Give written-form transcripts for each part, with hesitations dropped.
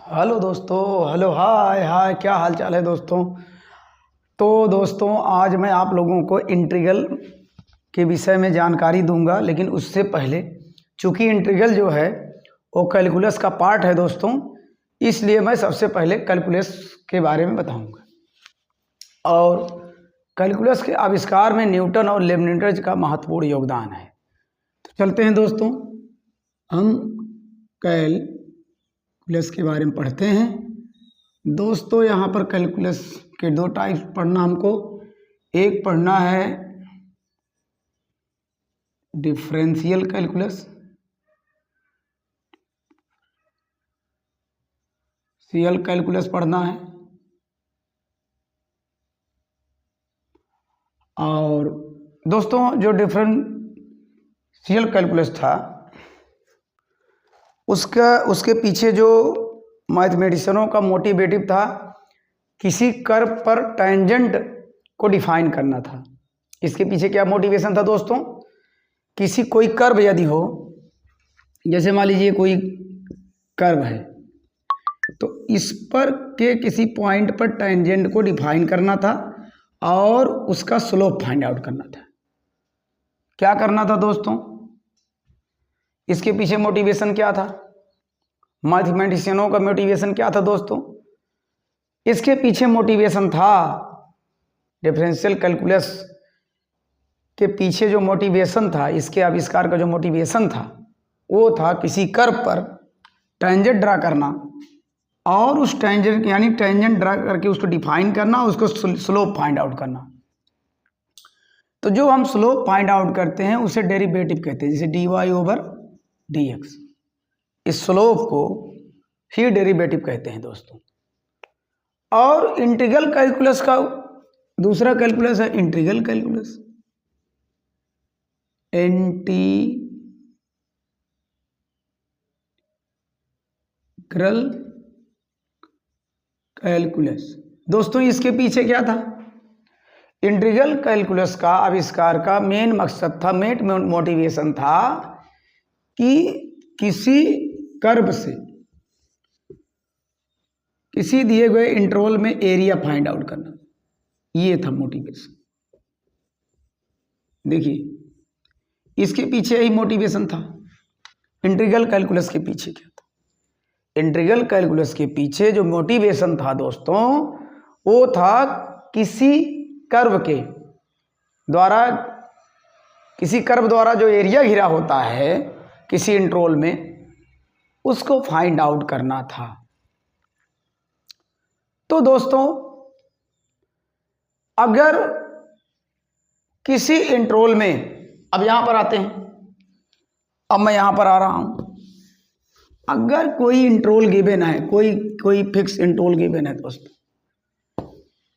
Hello दोस्तों। Hello, हाय हाय, क्या हाल चाल है दोस्तों। तो दोस्तों आज मैं आप लोगों को इंटीग्रल के विषय में जानकारी दूंगा, लेकिन उससे पहले चूंकि इंटीग्रल जो है वो कैलकुलस का पार्ट है दोस्तों, इसलिए मैं सबसे पहले कैलकुलस के बारे में बताऊंगा। और कैलकुलस के आविष्कार में न्यूटन और लेबनिज़ का महत्वपूर्ण योगदान है। तो चलते हैं दोस्तों, हम कैलकुलस के बारे में पढ़ते हैं। दोस्तों यहाँ पर कैलकुलस के दो टाइप पढ़ना हमको। एक पढ़ना है डिफरेंशियल कैलकुलस, सीएल कैलकुलस पढ़ना है। और दोस्तों जो डिफरेंशियल कैलकुलस था उसके पीछे जो मैथमेटिशियनों का मोटिवेटिव था, किसी कर्व पर टेंजेंट को डिफाइन करना था। इसके पीछे क्या मोटिवेशन था दोस्तों? किसी कोई कर्व यदि हो, जैसे मान लीजिए कोई कर्व है, तो इस पर के किसी पॉइंट पर टेंजेंट को डिफाइन करना था और उसका स्लोप फाइंड आउट करना था। क्या करना था दोस्तों? इसके पीछे मोटिवेशन क्या था? मैथमेटिशियनों का मोटिवेशन क्या था दोस्तों? इसके पीछे मोटिवेशन था, डिफरेंशियल कैलकुलस के पीछे जो मोटिवेशन था, इसके आविष्कार का जो मोटिवेशन था वो था किसी कर्व पर टेंजेंट ड्रा करना और उस टेंजेंट यानी टेंजेंट ड्रा करके उसको डिफाइन करना, उसको स्लोप फाइंड आउट करना। तो जो हम स्लोप फाइंड आउट करते हैं उसे डेरिवेटिव कहते हैं, जैसे dy/dx। इस स्लोप को ही डेरिवेटिव कहते हैं दोस्तों। और इंटीग्रल कैलकुलस का दूसरा कैलकुलस है इंटीग्रल कैलकुलस, इंटीग्रल कैलकुलस। दोस्तों इसके पीछे क्या था? इंटीग्रल कैलकुलस का आविष्कार का मेन मकसद था, मेन मोटिवेशन था कि किसी कर्व से किसी दिए गए इंटरवल में एरिया फाइंड आउट करना, ये था मोटिवेशन। देखिए इसके पीछे ही मोटिवेशन था। इंटीग्रल कैलकुलस के पीछे क्या था? इंटीग्रल कैलकुलस के पीछे जो मोटिवेशन था दोस्तों, वो था किसी कर्व के द्वारा, किसी कर्व द्वारा जो एरिया घिरा होता है किसी इंटरवल में, उसको फाइंड आउट करना था। तो दोस्तों अगर किसी इंटरवल में, अब यहां पर आते हैं, अब मैं यहां पर आ रहा हूं, अगर कोई इंटरवल गिवन है, कोई फिक्स इंटरवल गिवन है दोस्तों,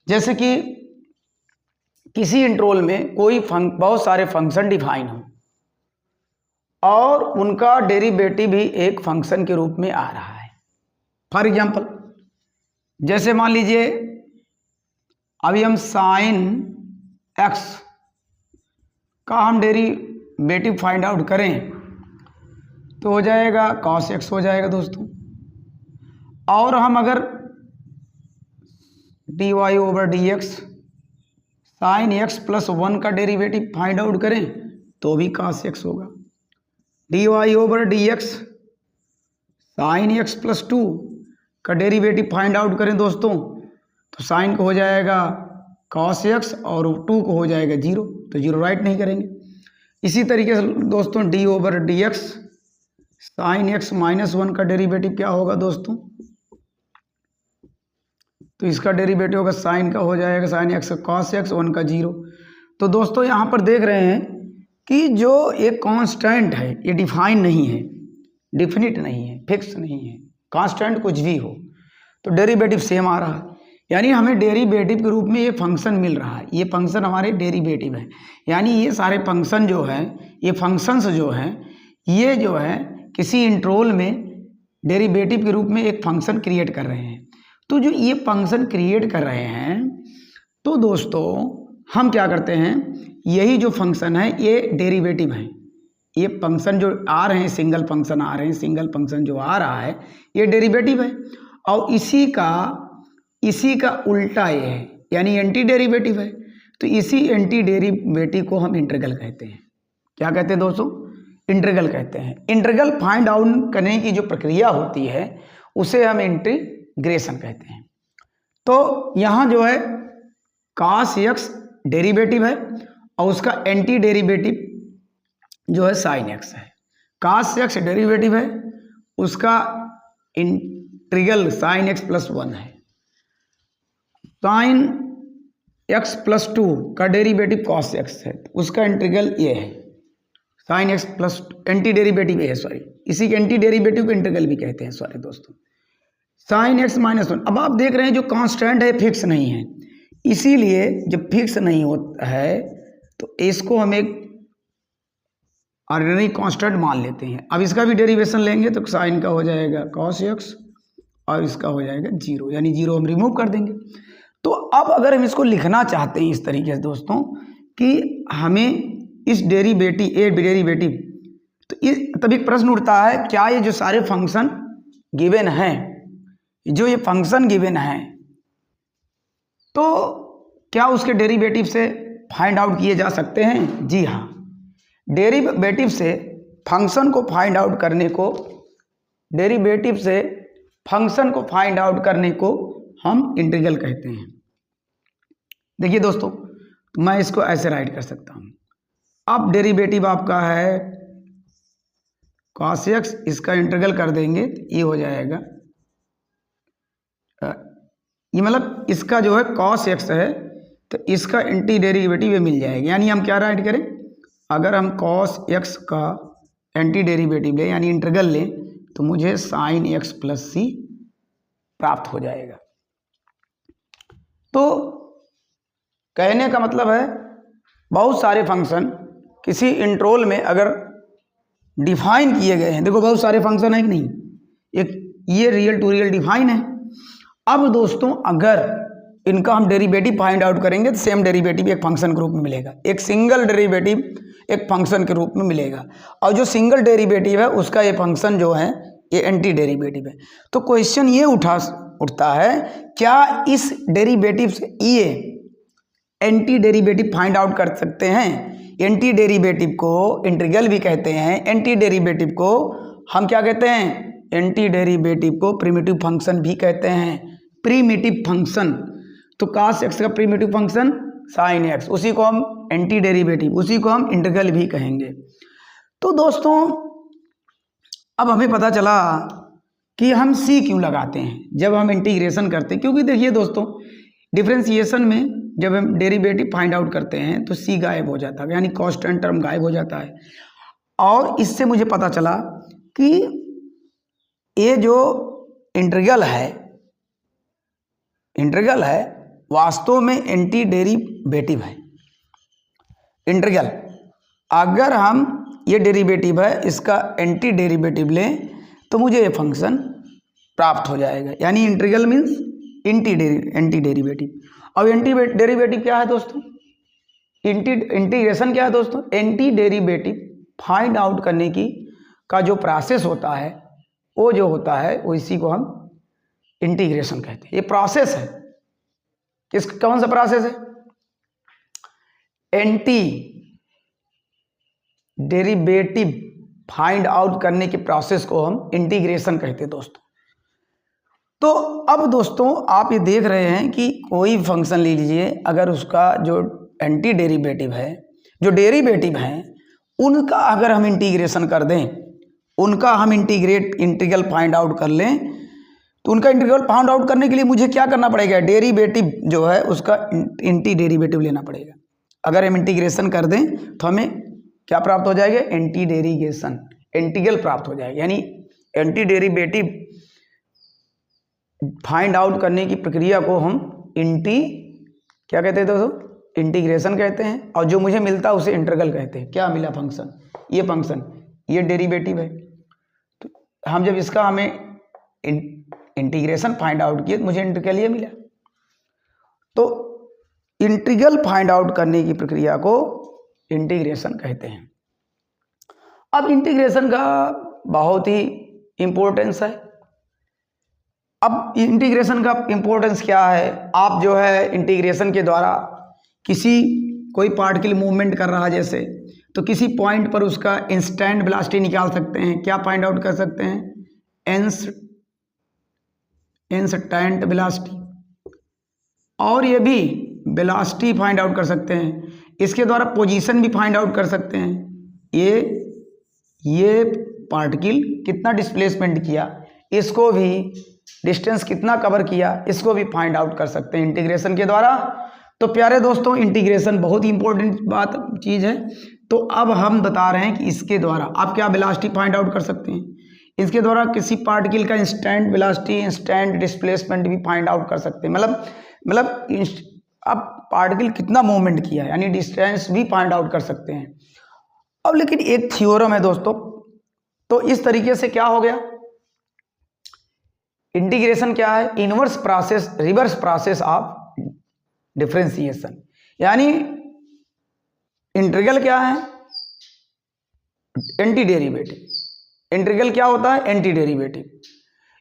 जैसे कि किसी इंटरवल में कोई बहुत सारे फंक्शन डिफाइन हो और उनका डेरिवेटिव भी एक फंक्शन के रूप में आ रहा है। फॉर एग्जांपल, जैसे मान लीजिए अभी हम साइन एक्स का हम डेरिवेटिव फाइंड आउट करें तो हो जाएगा कॉस एक्स हो जाएगा दोस्तों। और हम अगर dy/dx साइन एक्स प्लस 1 का डेरिवेटिव फाइंड आउट करें तो भी cos x होगा। dy/dx साइन एक्स प्लस 2 का डेरिवेटिव फाइंड आउट करें दोस्तों तो साइन को हो जाएगा cos x और 2 को हो जाएगा 0, तो 0 राइट नहीं करेंगे। इसी तरीके से दोस्तों dy/dx साइन एक्स माइनस 1 का डेरिवेटिव क्या होगा दोस्तों? तो इसका डेरिवेटिव होगा साइन का हो जाएगा साइन एक्स cos x, 1 का 0। तो दोस्तों यहाँ पर देख रहे हैं कि जो एक कांस्टेंट है ये डिफाइन नहीं है, डिफिनिट नहीं है, फिक्स नहीं है। कांस्टेंट कुछ भी हो तो डेरिवेटिव सेम आ रहा है, यानी हमें डेरिवेटिव के रूप में ये फंक्शन मिल रहा है। ये फंक्शन हमारे डेरिवेटिव है, यानी ये सारे फंक्शन जो है, ये फंक्शंस जो हैं, ये जो है किसी इंटरवल में डेरिवेटिव के रूप में एक फंक्शन क्रिएट कर रहे हैं। तो जो ये फंक्शन क्रिएट कर रहे हैं, तो दोस्तों हम क्या करते हैं, यही जो फंक्शन है ये डेरिवेटिव है। ये फंक्शन जो आ रहे हैं, सिंगल फंक्शन आ रहे हैं, सिंगल फंक्शन जो आ रहा है ये डेरिवेटिव है। और इसी का उल्टा ये है, यानी एंटी डेरिवेटिव है। तो इसी एंटी डेरिवेटिव को हम इंटीग्रल कहते हैं। क्या कहते हैं दोस्तों? इंटीग्रल कहते हैं। इंटीग्रल फाइंड आउट करने की जो प्रक्रिया होती है उसे हम इंटीग्रेशन कहते हैं। तो यहाँ जो है cos x डेरिवेटिव है और उसका एंटी डेरिवेटिव जो है sin x है। cos x डेरिवेटिव है, उसका इंटीग्रल sin x प्लस 1 है। sin x प्लस 2 का डेरिवेटिव cos x है, उसका इंटीग्रल ये है। sin x plus anti derivative है, सॉरी, इसी के एंटी डेरिवेटिव को इंटीग्रल भी कहते हैं। सॉरी दोस्तों, sin x माइनस 1। अब आप देख रहे हैं जो कांस्टेंट है फिक्स नहीं है, इसीलिए जब फिक्स नहीं होता है तो इसको हम एक आर्डिनरी कांस्टेंट मान लेते हैं। अब इसका भी डेरिवेशन लेंगे तो साइन का हो जाएगा cos x और इसका हो जाएगा 0, यानी 0 हम रिमूव कर देंगे। तो अब अगर हम इसको लिखना चाहते हैं इस तरीके से दोस्तों कि हमें इस डेरिवेटिव तो तभी प्रश्न उठता है, क्या ये जो सारे फंक्शन गिवन हैं, जो ये फंक्शन गिवन हैं, तो क्या उसके डेरिवेटिव से फाइंड आउट किए जा सकते हैं? जी हाँ, डेरिवेटिव से फंक्शन को फाइंड आउट करने को हम इंटीग्रल कहते हैं। देखिए दोस्तों, मैं इसको ऐसे राइट कर सकता हूँ। अब डेरिवेटिव आपका है cos x, इसका इंटीग्रल कर देंगे, ये हो जाएगा, ये मतलब इसका जो है cos x है तो इसका एंटी डेरिवेटिव ये मिल जाएगा। यानी हम क्या राइट करें, अगर हम cos x का एंटी डेरिवेटिव लें यानी इंटीग्रल लें तो मुझे sin x प्लस c प्राप्त हो जाएगा। तो कहने का मतलब है बहुत सारे फंक्शन किसी इंटरवल में अगर डिफाइन किए गए हैं, देखो बहुत सारे फंक्शन है कि नहीं, एक ये रियल टू रियल डिफाइन है। अब दोस्तों अगर इनका हम डेरिवेटिव फाइंड आउट करेंगे तो सेम डेरिवेटिव एक फंक्शन के रूप में मिलेगा, एक सिंगल डेरिवेटिव एक फंक्शन के रूप में मिलेगा, और जो सिंगल डेरिवेटिव है उसका ये फंक्शन जो है ये एंटी डेरिवेटिव है। तो क्वेश्चन ये उठता है, क्या इस डेरिवेटिव से ये एंटी डेरिवेटिव फाइंड आउट कर सकते हैं? एंटी डेरिवेटिव को इंटीग्रल भी कहते हैं, एंटी डेरिवेटिव को हम क्या कहते हैं? एंटी डेरिवेटिव को प्रिमिटिव फंक्शन भी कहते हैं। प्रिमिटिव फंक्शन, तो cos x का प्रिमिटिव फंक्शन sin x, उसी को हम एंटी डेरिवेटिव, उसी को हम इंटीग्रल भी कहेंगे। तो दोस्तों अब हमें पता चला कि हम c क्यों लगाते हैं जब हम इंटीग्रेशन करते हैं, क्योंकि देखिए दोस्तों डिफरेंशिएशन में जब हम डेरिवेटिव फाइंड आउट करते हैं तो c गायब हो जाता है, यानी कांस्टेंट टर्म गायब हो जाता है। और इससे मुझे पता चला कि ये जो इंटीग्रल है वास्तव में एंटी डेरिवेटिव है। इंटीग्रल, अगर हम ये डेरिवेटिव है इसका एंटी डेरिवेटिव लें तो मुझे ये फंक्शन प्राप्त हो जाएगा, यानी इंटीग्रल मीन्स एंटी डेरिवेटिव। अब एंटी डेरिवेटिव क्या है दोस्तों? इंटीग्रेशन क्या है दोस्तों? एंटी डेरिवेटिव फाइंड आउट करने की का जो प्रोसेस होता है वो जो होता है वो इसी को हम इंटीग्रेशन कहते हैं। ये प्रोसेस है, कौन सा प्रोसेस है? एंटी डेरिवेटिव फाइंड आउट करने के प्रोसेस को हम इंटीग्रेशन कहते हैं दोस्तों। तो अब दोस्तों आप ये देख रहे हैं कि कोई फंक्शन ले लीजिए, अगर उसका जो एंटी डेरिवेटिव है, जो डेरिवेटिव हैं उनका अगर हम इंटीग्रेशन कर दें, उनका हम इंटीग्रल फाइंड आउट कर लें, तो उनका इंटीग्रल फाइंड आउट करने के लिए मुझे क्या करना पड़ेगा? डेरिवेटिव जो है उसका एंटी डेरिवेटिव लेना पड़ेगा। अगर हम इंटीग्रेशन कर दें तो हमें क्या प्राप्त हो जाएगा? एंटी डेरिवेशन, इंटीग्रल प्राप्त हो जाएगा। यानी एंटी डेरिवेटिव फाइंड आउट करने की प्रक्रिया को हम क्या कहते हैं दोस्तों? इंटीग्रेशन कहते हैं। और जो मुझे मिलता है उसे इंटीग्रल कहते हैं। क्या मिला? फंक्शन, ये फंक्शन, ये डेरिवेटिव है। तो हम जब इसका हमें इंटीग्रेशन फाइंड आउट किए तो मुझे इंटीग्रल ये मिला। तो इंटीग्रल फाइंड आउट करने की प्रक्रिया को इंटीग्रेशन कहते हैं। अब इंटीग्रेशन का बहुत ही इंपॉर्टेंस है। अब इंटीग्रेशन का इम्पोर्टेंस क्या है, आप जो है इंटीग्रेशन के द्वारा कोई पार्टिकल मूवमेंट कर रहा है जैसे, तो किसी पॉइंट पर उसका इंस्टेंट वेलोसिटी निकाल सकते हैं। क्या फाइंड आउट कर सकते हैं? इंस्टेंट वेलोसिटी, और ये भी वेलोसिटी फाइंड आउट कर सकते हैं। इसके द्वारा पोजीशन भी फाइंड आउट कर सकते हैं। ये पार्टिकल कितना डिस्प्लेसमेंट किया, इसको भी डिस्टेंस कितना कवर किया, इसको भी फाइंड आउट कर सकते हैं इंटीग्रेशन के द्वारा। तो प्यारे दोस्तों, इंटीग्रेशन बहुत ही इंपॉर्टेंट चीज़ है। तो अब हम बता रहे हैं कि इसके द्वारा आप क्या वेलोसिटी फाइंड आउट कर सकते हैं। इसके द्वारा किसी पार्टिकल का इंस्टेंट वेलोसिटी, इंस्टेंट डिस्प्लेसमेंट भी फाइंड आउट कर सकते हैं। मतलब अब पार्टिकल कितना मूवमेंट किया है, यानी डिस्टेंस भी फाइंड आउट कर सकते हैं। अब लेकिन एक थ्योरम है दोस्तों, तो इस तरीके से क्या हो गया, इंटीग्रेशन क्या है? Inverse process, reverse process of differentiation. यानी इंटीग्रल क्या है? Anti derivative. इंटीग्रल क्या होता है? Anti derivative.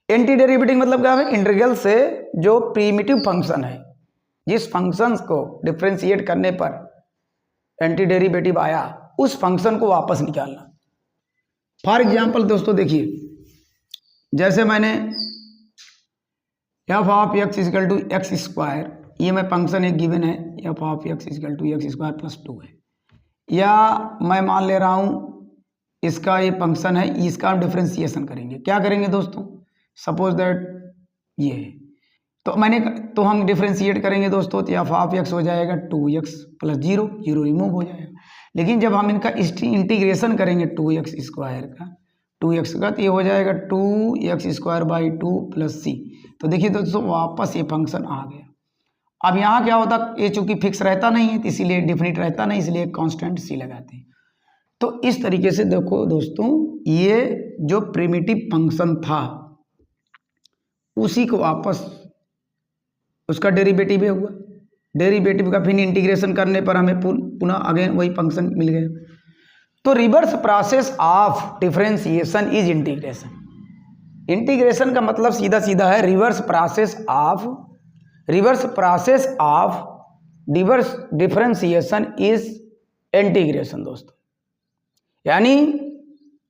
एंटी डेरिवेटिव मतलब क्या है? इंटीग्रल से जो प्रिमिटिव फंक्शन है, जिस फंक्शन को डिफरेंशिएट करने पर एंटी डेरिवेटिव आया, उस फंक्शन को वापस निकालना। फॉर एग्जाम्पल दोस्तों देखिए, जैसे मैंने f of x is equal to x square, ये मैं फंक्शन एक गिवन है, f of x is equal to x square plus 2 है, या मैं मान ले रहा हूँ इसका ये फंक्शन है, इसका हम डिफरेंशिएशन करेंगे। क्या करेंगे दोस्तों? सपोज दैट ये है, तो हम डिफरेंशिएट करेंगे दोस्तों, तो एफ ऑफ एक्स हो जाएगा 2x प्लस 0 रिमूव हो जाएगा। लेकिन जब हम इनका इंटीग्रेशन करेंगे 2x स्क्वायर का, 2x का, तो ये हो जाएगा 2x square by 2 plus c। तो देखिए दोस्तों, वापस ये फंक्शन आ गया। अब यहाँ क्या होता, ये चूंकि फिक्स रहता नहीं है, तो इसीलिए डिफिनिट रहता नहीं, इसलिए कांस्टेंट c लगाते हैं। तो इस तरीके से देखो दोस्तों, ये जो प्रिमिटिव फंक्शन था उसी को वापस उसका डेरिवेटिव है हुआ, डेरिवेटिव का फिर इंटीग्रेशन करने पर हमें पुनः अगेन वही फंक्शन मिल गया। तो reverse process of differentiation is integration. Integration का मतलब सीधा सीधा है reverse process of differentiation is integration दोस्तों। यानी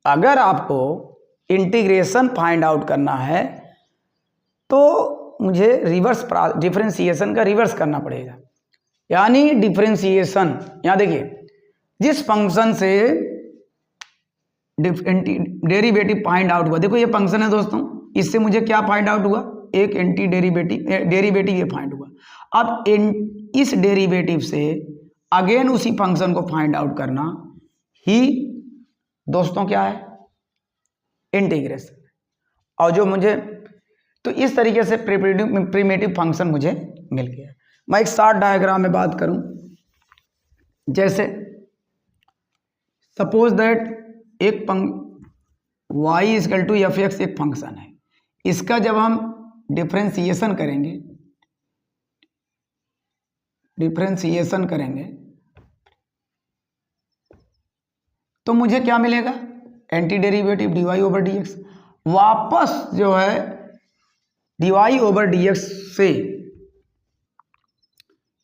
अगर आपको इंटीग्रेशन फाइंड आउट करना है तो मुझे डिफरेंशिएशन का रिवर्स करना पड़ेगा। यानी डिफरेंशिएशन, यहाँ देखिए, जिस फंक्शन से डेरिवेटिव फाइंड आउट हुआ, देखो ये फंक्शन है दोस्तों, इससे मुझे क्या फाइंड आउट हुआ? एक एंटी डेरिवेटिव ये फाइंड हुआ। अब इस डेरिवेटिव से अगेन उसी फंक्शन को फाइंड आउट करना ही दोस्तों क्या है? इंटीग्रेशन। और जो मुझे, तो इस तरीके से प्रिमिटिव फंक्शन मुझे मिल गया। मैं एक शॉर्ट डायग्राम में बात करूं, जैसे सपोज दैट एक y equal to f x एक फंक्शन है, इसका जब हम डिफरेंशिएशन करेंगे तो मुझे क्या मिलेगा? Anti derivative dy over dx। वापस जो है dy ओवर dx से,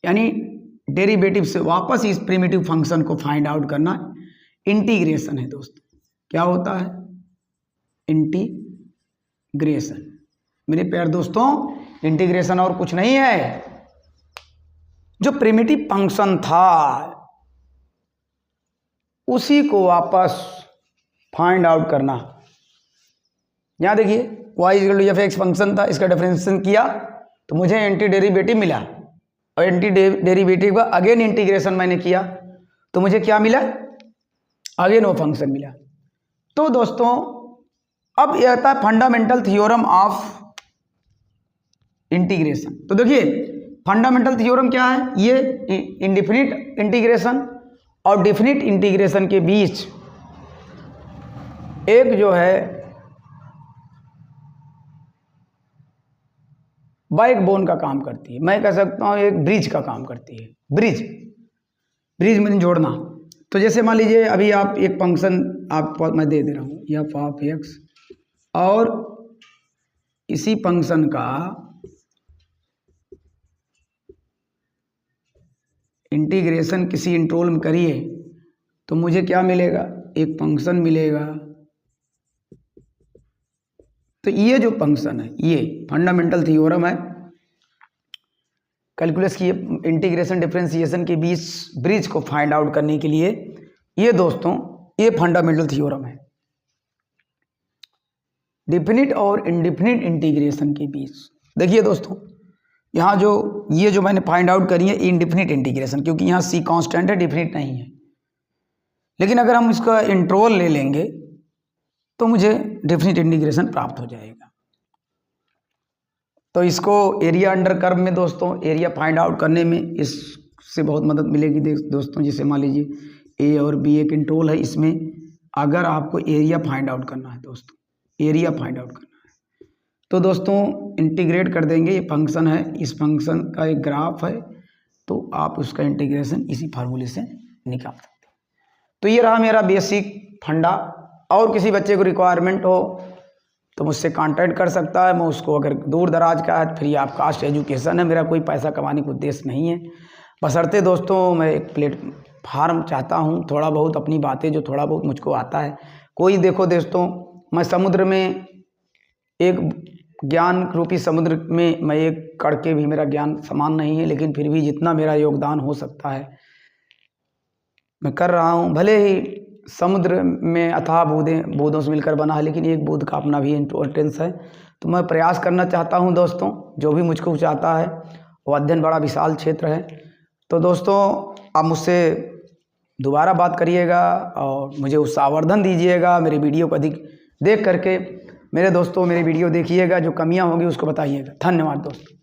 यानी डेरिवेटिव से वापस इस प्रिमिटिव फंक्शन को फाइंड आउट करना इंटीग्रेशन है दोस्तों। क्या होता है? इंटीग्रेशन। मेरे प्यारे दोस्तों, इंटीग्रेशन और कुछ नहीं है, जो प्रिमिटिव फंक्शन था उसी को वापस फाइंड आउट करना। यहां देखिए, y equal to f x function था, इसका डिफरेंशिएशन किया तो मुझे एंटी डेरिवेटिव मिला, और एंटी डेरिवेटिव का अगेन इंटीग्रेशन मैंने किया तो मुझे क्या मिला? अगेन वो फंक्शन मिला। तो दोस्तों, अब यह आता है फंडामेंटल थ्योरम ऑफ इंटीग्रेशन। तो देखिए, फंडामेंटल थ्योरम क्या है? ये इंडिफिनिट इंटीग्रेशन और डिफिनिट इंटीग्रेशन के बीच एक जो है बैकबोन का काम करती है, मैं कह सकता हूँ एक ब्रिज का काम करती है। ब्रिज में जोड़ना। तो जैसे मान लीजिए अभी आप एक फंक्शन मैं दे रहा हूँ एफ ऑफ एक्स, और इसी फंक्शन का इंटीग्रेशन किसी इंटरवल में करिए तो मुझे क्या मिलेगा, एक फंक्शन मिलेगा। तो ये जो फंक्शन है, ये फंडामेंटल थ्योरम है कैलकुलस की, इंटीग्रेशन डिफरेंशिएशन के बीच ब्रिज को फाइंड आउट करने के लिए। ये दोस्तों ये फंडामेंटल थ्योरम है डिफिनिट और इंडिफिनिट इंटीग्रेशन के बीच। देखिए दोस्तों यहाँ जो ये जो मैंने फाइंड आउट करी है इंडिफिनिट इंटीग्रेशन, क्योंकि यहाँ सी कांस्टेंट है, डिफिनिट नहीं है। लेकिन अगर हम इसका इंटरवल ले लेंगे तो मुझे डेफिनिट इंटीग्रेशन प्राप्त हो जाएगा। तो इसको एरिया अंडर कर्व में दोस्तों एरिया फाइंड आउट करने में इससे बहुत मदद मिलेगी दोस्तों। जैसे मान लीजिए ए और बी एक इंटरवल है, इसमें अगर आपको एरिया फाइंड आउट करना है दोस्तों, एरिया फाइंड आउट करना है तो दोस्तों इंटीग्रेट कर देंगे। ये फंक्शन है, इस फंक्शन का एक ग्राफ है, तो आप उसका इंटीग्रेशन इसी फार्मूले से निकाल सकते हैं। तो ये रहा मेरा बेसिक फंडा। और किसी बच्चे को रिक्वायरमेंट हो तो मुझसे कांटेक्ट कर सकता है। मैं उसको, अगर दूर दराज का है, फ्री ऑफ कास्ट एजुकेशन है, मेरा कोई पैसा कमाने का उद्देश्य नहीं है। बशर्ते दोस्तों मैं एक प्लेटफार्म चाहता हूँ, थोड़ा बहुत अपनी बातें जो थोड़ा बहुत मुझको आता है। कोई देखो दोस्तों, मैं समुद्र में एक ज्ञान रूपी समुद्र में मैं एक कण के भी मेरा ज्ञान समान नहीं है, लेकिन फिर भी जितना मेरा योगदान हो सकता है मैं कर रहा हूँ। भले ही समुद्र में अथाह बूंदों से मिलकर बना है, लेकिन एक बूंद का अपना भी इम्पोर्टेंस है। तो मैं प्रयास करना चाहता हूँ दोस्तों, जो भी मुझको चाहता है। वो अध्ययन बड़ा विशाल क्षेत्र है। तो दोस्तों आप मुझसे दोबारा बात करिएगा और मुझे उत्साहवर्धन दीजिएगा। मेरी वीडियो को अधिक देख करके मेरे दोस्तों मेरी वीडियो देखिएगा, जो कमियाँ होंगी उसको बताइएगा। धन्यवाद दोस्तों।